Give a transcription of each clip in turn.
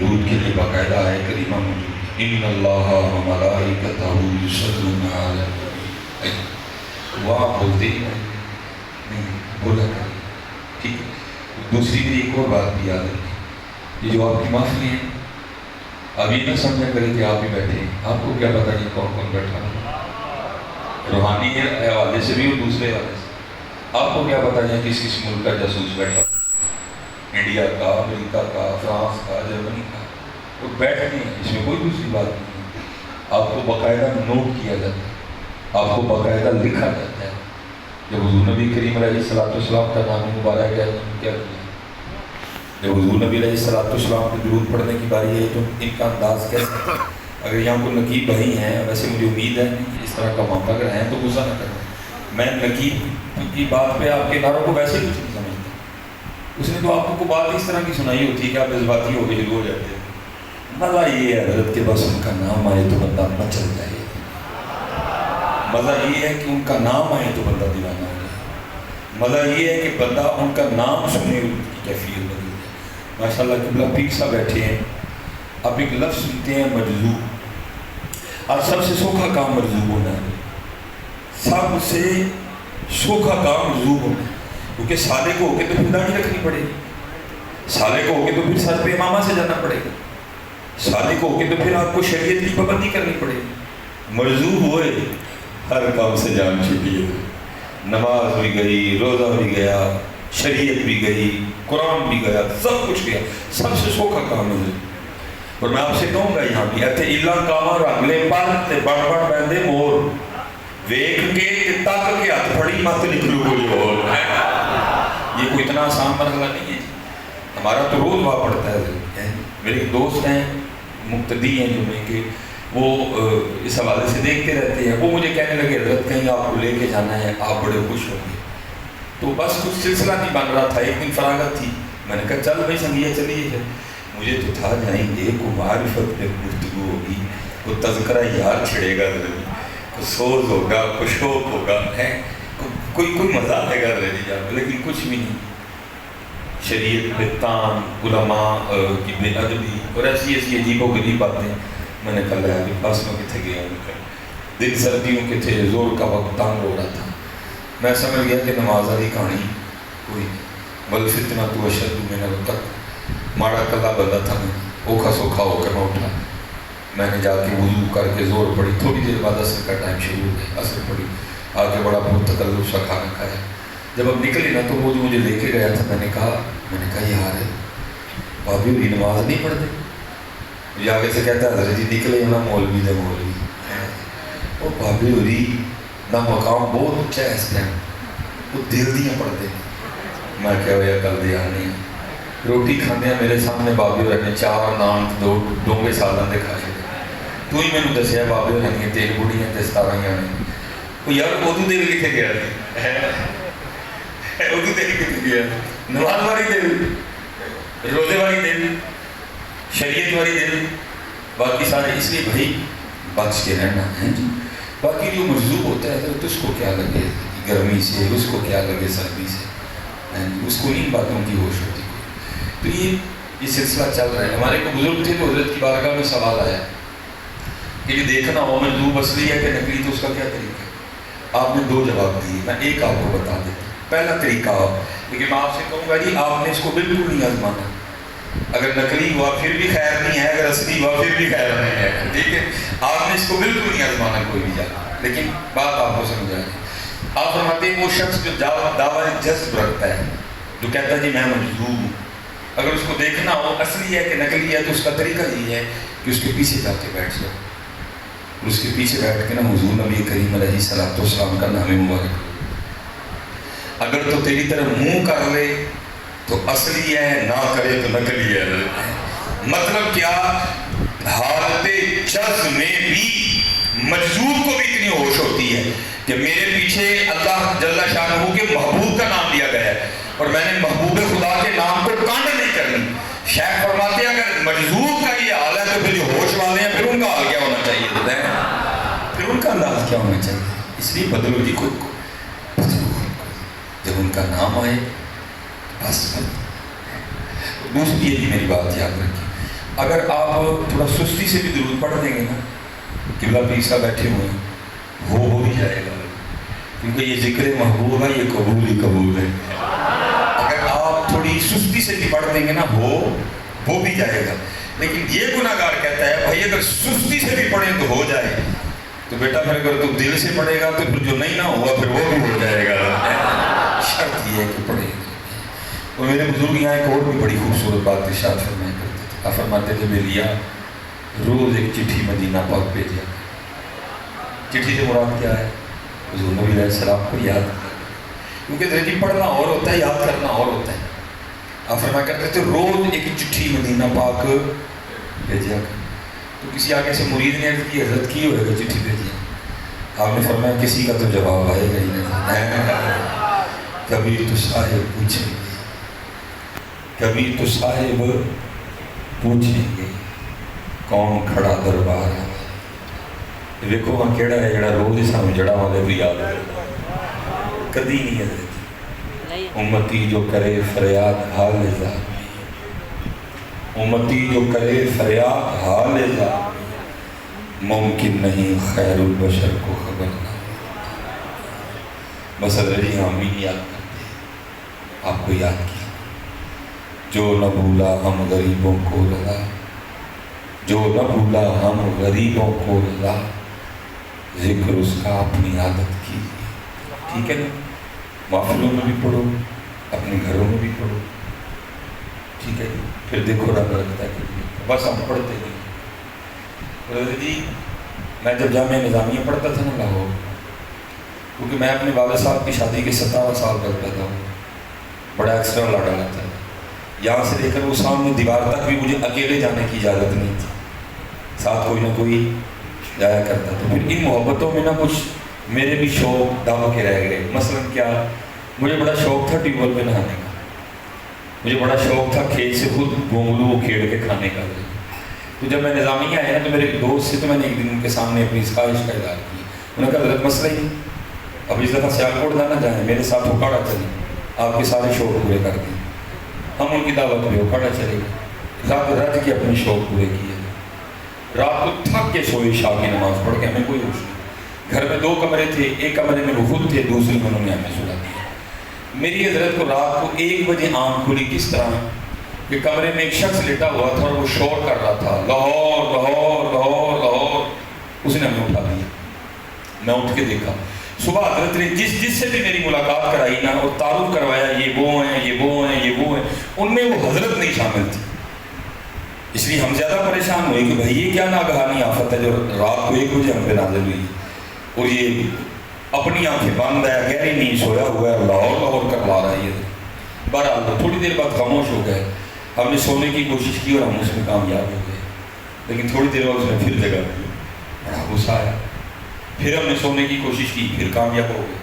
درود کے لیے باقاعدہ ہے کریمہ موجود ہے، ان اللہ و ملائکتہ یصلون علی النبی، وہ آپ بولتے ہی نہیں بولا کریں، ٹھیک ہے۔ دوسری بھی ایک اور بات بھی یاد رکھیں، یہ جو آپ کی محفلیں ہیں اب یہ نہ سمجھا کریں کہ آپ ہی بیٹھے ہیں، آپ کو کیا پتہ یہ کون کون بیٹھا ہے، روحانی حوالے سے بھی اور دوسرے حوالے سے آپ کو کیا پتہ ہے کس کس ملک کا جاسوس بیٹھا، انڈیا کا، امریکہ کا، فرانس کا، جرمنی کا، وہ بیٹھتے ہیں، اس میں کوئی دوسری بات نہیں ہے۔ آپ کو باقاعدہ نوٹ کیا جاتا ہے، آپ کو باقاعدہ لکھا جاتا ہے۔ جب حضور نبی کریم علیہ السلام کا نام مبارک ہے کیا کیا، جب حضور نبی علیہ السلام کو درود پڑھنے کی باری ہے تو ان کا انداز کیسا ہے؟ اگر یہاں کو نقیب بھائی ہیں، ویسے مجھے امید ہے کہ اس طرح کا معاملہ اگر ہیں تو غصہ نہ کریں، میں نقیب کی بات پہ آپ کے نعروں کو ویسے کچھ نہیں سمجھتا، اس نے تو آپ کو بات اس طرح کی سنائی ہوتی ہے کہ آپ جذباتی ہو کے شروع ہو جاتے ہیں۔ مزہ یہ ہے حضرت کے پاس ان کا نام آئے تو بندہ مچل جائے، مزہ یہ ہے کہ ان کا نام آئے تو بندہ دیوانہ ہو جائے، مزہ یہ ہے کہ بندہ ان کا نام سنے ان کی کیفیت بدل جائے۔ ماشاءاللہ قبلہ پیر صاحب بیٹھے ہیں، اب ایک لفظ سنتے ہیں مجذوب، اور سب سے سوکھا کام مجذوب ہونا ہے، سب سے سوکھا کام مجذوب ہونا ہے، کیونکہ سالے کو ہو کے تو پھر داڑھی رکھنی پڑے گی، سالے کو ہو کے تو پھر سر پہ امامہ سے جانا پڑے گا، سالے کو ہو کے تو پھر آپ کو شریعت کی پابندی کرنی پڑے گی۔ مجذوب ہوئے ہر کام سے جان چھوٹی ہے، نماز بھی گئی، روزہ بھی گیا، شریعت بھی گئی، قرآن بھی گیا، سب کچھ گیا، سب سے سوکھا کام ہے۔ اور میں آپ سے کہوں گا یہاں بھی ایتھے اللہ کاما رنگلے پر تے بڑ بڑ بندے مور ویکھ کے تک کے ہاتھ پھڑی مت نکلو کوئی اور، یہ کوئی اتنا آسان مرحلہ نہیں ہے، ہمارا تو روز وہاں پڑتا ہے۔ میرے ایک دوست ہیں مقتدی ہیں جو میں کہ وہ اس حوالے سے دیکھتے رہتے ہیں، وہ مجھے کہنے لگے حضرت کہیں آپ کو لے کے جانا ہے، آپ بڑے خوش ہوں گے، تو بس کچھ سلسلہ نہیں بن رہا تھا، ایک دن فراغت تھی، میں نے کہا چل بھائی سنگیہ چلیے ہے، مجھے تو تھا جائیں گے کو معرفت میں گفتگو ہوگی، کو تذکرہ یار چھڑے گا ذرا، کو سوز ہوگا، کو شوق ہوگا، ہے کوئی مزہ آئے گا ذرا، لیکن کچھ بھی نہیں، شریعت میں تان، علماء کی بے ادبی اور ایسی عجیب و غریب باتیں۔ میں نے کہا ہے پاس میں کتنے گیا ان کا، دن سردیوں کے تھے، زور کا وقت تنگ ہو رہا تھا، میں سمجھ گیا کہ نماز والی کہانی کوئی بل فتنہ تو اشد من القتل، ماڑا کلا بندہ تھا، اوکھا سوکھا ہو کر میں اٹھا، میں نے جا کے وضو کر کے زور پڑی، تھوڑی دیر بعد عصر کا ٹائم شروع ہو گیا، عصر پڑی، آگے بڑا بہت تکلف سا کھانا کھایا، جب اب نکلی نا تو وہ جو مجھے لے کے گیا تھا، میں نے کہا یار بھابی ہوئی نماز نہیں پڑھتے، مجھے آگے سے کہتا ہے حضرت جی نکلے نا مولوی دے مولوی، وہ بھابی ہوئی نہ مقام بہت اچھا ہے اس ٹائم، وہ دل دیاں پڑھتے ہیں، میں کیا ہویا کل دیا نہیں، روٹی کھانے ہیں میرے سامنے بابی ہو رہنے 4 نان 2 ڈونگے سالن دے کھا کے، تو ہی میں نے دسیا بابی ہو رہنی تیل بوڑی ہیں دستارہ ہی آنے، وہ یار اردو دے لکھے گیا اردو دے لکھے گیا، نماز والی دل، روزے والی دل، شریعت والی دل، باقی سارے، اس لیے بھائی بچ کے رہنا ہے جی۔ باقی جو مجذوب ہوتا ہے تو اس کو کیا لگے گرمی سے، اس کو کیا لگے سردی سے، اس کو ان باتوں کی ہوش ہوتی ہے۔ تو یہ سلسلہ چل رہا ہے، ہمارے کو بزرگ تھے تو حضرت کی بارگاہ میں سوال آیا کہ یہ دیکھنا ہو مجذوب اصلی ہے کہ نقلی، تو اس کا کیا طریقہ ہے؟ آپ نے 2 جواب دیے، میں ایک آپ کو بتا دیتا ہوں۔ پہلا طریقہ لیکن میں آپ سے کہوں گا جی آپ نے اس کو بالکل نہیں آزمانا، اگر نقلی ہوا پھر بھی خیر نہیں ہے، اگر اصلی ہوا پھر بھی خیر نہیں ہے، ٹھیک ہے، آپ نے اس کو بالکل نہیں آزمانا کوئی بھی جانا، لیکن بات آپ کو سمجھائیں گے۔ آپ فرماتے ہیں وہ شخص جو دعویٰ جذب رکھتا ہے، جو کہتا ہے جی میں مجذوب ہوں، اگر اس کو دیکھنا ہو اصلی ہے کہ نقلی ہے تو اس کا طریقہ یہ ہے کہ اس کے پیچھے جا کے بیٹھ جاؤ، اس کے پیچھے بیٹھ کے نا حضور نبی کریم علیہ السلام کا نام مبارک، اگر تو تیری طرف منہ کر لے تو اصلی ہے، نہ کرے تو نقلی ہے۔ مطلب کیا؟ حالت جذب میں بھی مجذوب کو بھی اتنی ہوش ہوتی ہے کہ میرے پیچھے اللہ جل شانہ کے محبوب کا نام دیا گیا ہے اور میں نے محبوب خدا کے نام کو کانڈ نہیں کرنی۔ شیخ فرماتے ہیں اگر مجذوب کا یہ حال ہے تو پھر جو ہوش والے ہیں پھر ان کا حال کیا ہونا چاہیے؟ بتائیں پھر ان کا انداز کیا ہونا چاہیے؟ اس لیے بدلو جی خود کو، جب ان کا نام آئے بس۔ دوسری یہ بھی میری بات یاد رکھیں، اگر آپ تھوڑا سستی سے بھی درود پڑھ دیں گے نا، قبلہ پیر صاحب بیٹھے ہوئے ہیں، وہ ہو بھی جائے گا، کیونکہ یہ ذکر محبوب ہے، یہ قبول ہی قبول ہے۔ اگر آپ تھوڑی سستی سے بھی پڑھ دیں گے نا، وہ بھی جائے گا۔ لیکن یہ گناہگار کہتا ہے بھائی اگر سستی سے بھی پڑھیں تو ہو جائے، تو بیٹا پھر اگر تم دل سے پڑھے گا تو پھر جو نہیں نہ ہوا پھر وہ بھی ہو جائے گا۔ شرط یہ ہے کہ پڑھے گا۔ اور میرے بزرگ یہاں ایک اور بھی بڑی خوبصورت بات ارشاد فرمایا کرتے تھے، آپ فرماتے تھے میلیا روز ایک چٹھی مدینہ پاک بھیجا۔ چٹھی سے مراد کیا ہے؟ حضور نبی علیہ السلام کو یاد کرنا، کیونکہ دیکھیے پڑھنا اور ہوتا ہے، یاد کرنا اور ہوتا ہے۔ آپ فرمایا کرتے تھے روز ایک چٹھی مدینہ پاک بھیجا۔ تو کسی آگے سے مرید نے عرض کی حضرت کی ہوئے گا چٹھی بھیجی؟ آپ نے فرمایا کسی کا تو جواب آئے گا ہی نہیں۔ کبھی تو صاحب پوچھیں گے، کبھی تو صاحب پوچھیں گے کون کھڑا دربار ہے۔ دیکھو وہاں کیڑا ہے جڑا روز ہی سامنے جڑا والے بھی یاد ہے، کدی نہیں ہے۔ امتی جو کرے فریاد حال ذات، امتی جو کرے فریاد حال ذات، ممکن نہیں خیر البشر کو خبر نہ۔ بس حضرت جی آمین یاد کرتے ہیں، آپ کو یاد کیا۔ جو نہ بھولا ہم غریبوں کو رضا، جو نہ بھولا ہم غریبوں کو رضا، ذکر اس کا اپنی عادت کیجیے۔ ٹھیک ہے نا؟ محفلوں میں بھی پڑھو، اپنے گھروں میں بھی پڑھو، ٹھیک ہے جی؟ پھر دیکھو رب لگتا ہے کہ بس ہم پڑھتے نہیں۔ حضرت جی میں جب جامعہ نظامیہ پڑھتا تھا نا لاہور، کیونکہ میں اپنے والد صاحب کی شادی کے 17 سال بعد پیدا ہوں، بڑا ایکسٹرا لاڈا لگتا ہے۔ یہاں سے لے کر وہ سامنے دیوار تک بھی مجھے اکیلے جانے کی اجازت نہیں تھی، ساتھ کوئی نہ کوئی جایا کرتا تھا۔ پھر ان محبتوں میں نہ کچھ میرے بھی شوق دب کے رہ گئے۔ مثلا کیا، مجھے بڑا شوق تھا ٹیوب ویل پہ نہانے کا، مجھے بڑا شوق تھا کھیت سے خود گونگلو کھیڑ کے کھانے کا۔ تو جب میں نظامیہ آیا نا تو میرے ایک دوست سے تو میں نے ایک دن ان کے سامنے اپنی اس خواہش کا اظہار کی۔ انہوں نے کہا حضرت مسئلہ ہی اب اس دفعہ سیالکوٹ نہ جائیں، میرے ساتھ اکاڑا چلیں، آپ کے سارے شوق پورے کر دیں۔ ہم ان کی دعوت پہ اکاڑا چلے گئے، رات رات کے اپنے شوق پورے کیے۔ رات کو تھک کے سوئے، عشاء کی نماز پڑھ کے، ہمیں کوئی ہوش نہیں۔ گھر میں 2 کمرے تھے، ایک کمرے میں وہ خود تھے، دوسرے میں انہوں نے ہمیں سلا دیا۔ میری حضرت کو رات کو 1 بجے آنکھ کھلی، کس طرح کہ کمرے میں ایک شخص لیٹا ہوا تھا اور وہ شور کر رہا تھا، لاہور لاہور لاہور لاہور۔ اس نے ہمیں اٹھا دیا، میں اٹھ کے دیکھا۔ صبح حضرت نے جس سے بھی میری ملاقات کرائی نا اور تعارف کروایا، یہ وہ ہیں یہ وہ ہیں یہ وہ ہیں، ان میں وہ حضرت نہیں شامل تھی۔ اس لیے ہم زیادہ پریشان ہوئے کہ بھائی یہ کیا ناگہانی آفت ہے جو رات کو 1 بجے ہم پہ نازل ہوئی، اور یہ اپنی آنکھیں بند ہے، گہری نیند سویا ہوا ہے، لاہور لاہور کروا رہا ہے یہ۔ بہرحال تھوڑی دیر بعد خاموش ہو گئے۔ ہم نے سونے کی کوشش کی اور ہم اس میں کامیاب ہو گئے، لیکن تھوڑی دیر بعد اس نے پھر جگہ دی، بڑا غصہ آیا۔ پھر ہم نے سونے کی کوشش کی، پھر کامیاب ہو گئے۔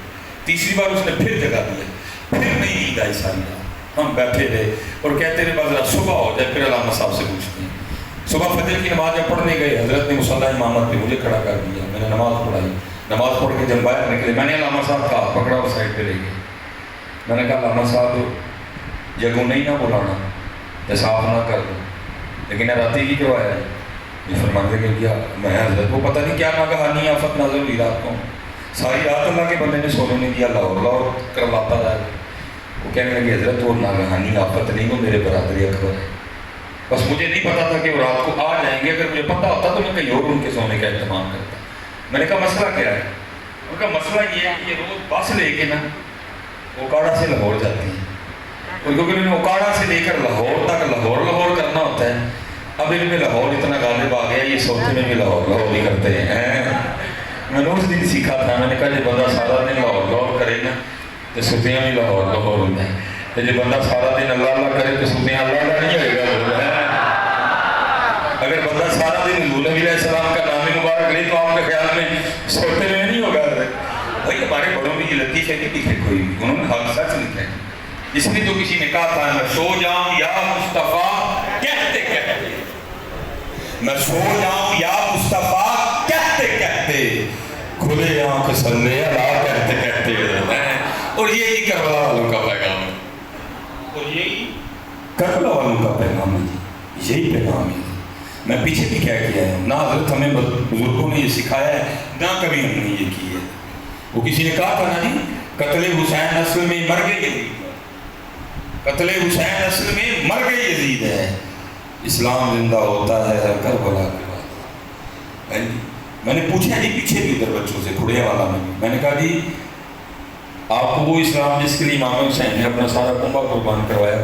تیسری بار اس نے پھر جگہ دیا، پھر نہیں نیند آئی ساری رات۔ ہم بیٹھے رہے اور کہتے رہے بس ذرا صبح ہو جائے، پھر علامہ صاحب سے پوچھتے ہیں۔ صبح فجر کی نماز جب پڑھنے گئے، حضرت نے مصلی امامت پہ مجھے کھڑا کر دیا، میں نے نماز پڑھائی۔ نماز پڑھ کے جب باہر نکلے، میں نے علامہ صاحب کا ہاتھ پکڑا اور سائڈ پہ لے گئے۔ میں نے کہا علامہ صاحب جگہ نہیں نہ بلانا، صاف نہ کر دو، لیکن راتی کی جو ہے یہ فرماتے کہ کیا میں حضرت کو پتہ نہیں کیا ناگہانی آفت نازل ہوئی رات کو، ساری رات اللہ کے بندے نے سونے نہیں دیا، لاہور لاہور کرواتا رہا۔ وہ کہنے لگے حضرت وہ ناگہانی آفت نہیں، وہ میرے برادری اکبر ہے، بس مجھے نہیں پتا تھا کہ وہ رات کو آ جائیں گے، اگر مجھے پتا ہوتا تو میں کہیں اور ان کے سونے کا اہتمام کرتا۔ میں نے کہا مسئلہ کیا ہے؟ ان کا مسئلہ یہ ہے کہ یہ روز بس لے کے نا اوکاڑا سے لاہور جاتی ہیں، اور کیونکہ انہوں نے اوکاڑا سے لے کر لاہور تک لاہور لاہور کرنا ہوتا ہے۔ اب ان میں لاہور اتنا غالب آ گیا، یہ سوتے میں بھی لاہور لاہور ہی کرتے ہیں۔ میں نے اس دن سیکھا تھا، میں نے کہا یہ بندہ سارا دن لاہور لاہور کرے نا تو ستیاں بھی لاہور لاہور ہو جائیں، تو یہ بندہ سارا دن اللہ اللہ کرے تو ستیاں اللہ اللہ نہیں ہوئے گا۔ اگر بندہ سارا دن حضور نبی علیہ السلام کا نام مبارک لے تو آپ کے خیال میں سوتے میں نہیں ہوگا۔ بھائی ہمارے بڑوں میں یہ لطیف ہے کہ کوئی انہوں نے حق سچ لکھا ہے، اس لیے تو کسی نے کہا تھا میں سو جاؤں یا مصطفیٰ کہتے کہتے، میں سو جاؤں یا مصطفیٰ کہتے کہتے، کھلے آنکھ صلی اللہ کہتے کہتے۔ اور یہی کربلا والوں کا پیغام ہے، اور یہی کربلا والوں کا پیغام ہے، یہی پیغام ہے۔ میں پیچھے بھی کیا کیا ہے، نہ حضرت ہمیں بزرگوں نے یہ سکھایا ہے، نہ کبھی ہم نے یہ کی ہے۔ وہ کسی نے کہا تھا نا جی، قتل حسین اصل میں مر گئے یزید، قتل حسین اصل میں مر گئے یزید ہے، اسلام زندہ ہوتا ہے کربلا کے بعد۔ میں نے پوچھا جی پیچھے بھی ادھر بچوں سے، کھڑے والا میں نے کہا جی آپ کو وہ اسلام جس کے لیے امام حسین نے اپنا سارا کنبہ قربان کروایا تھا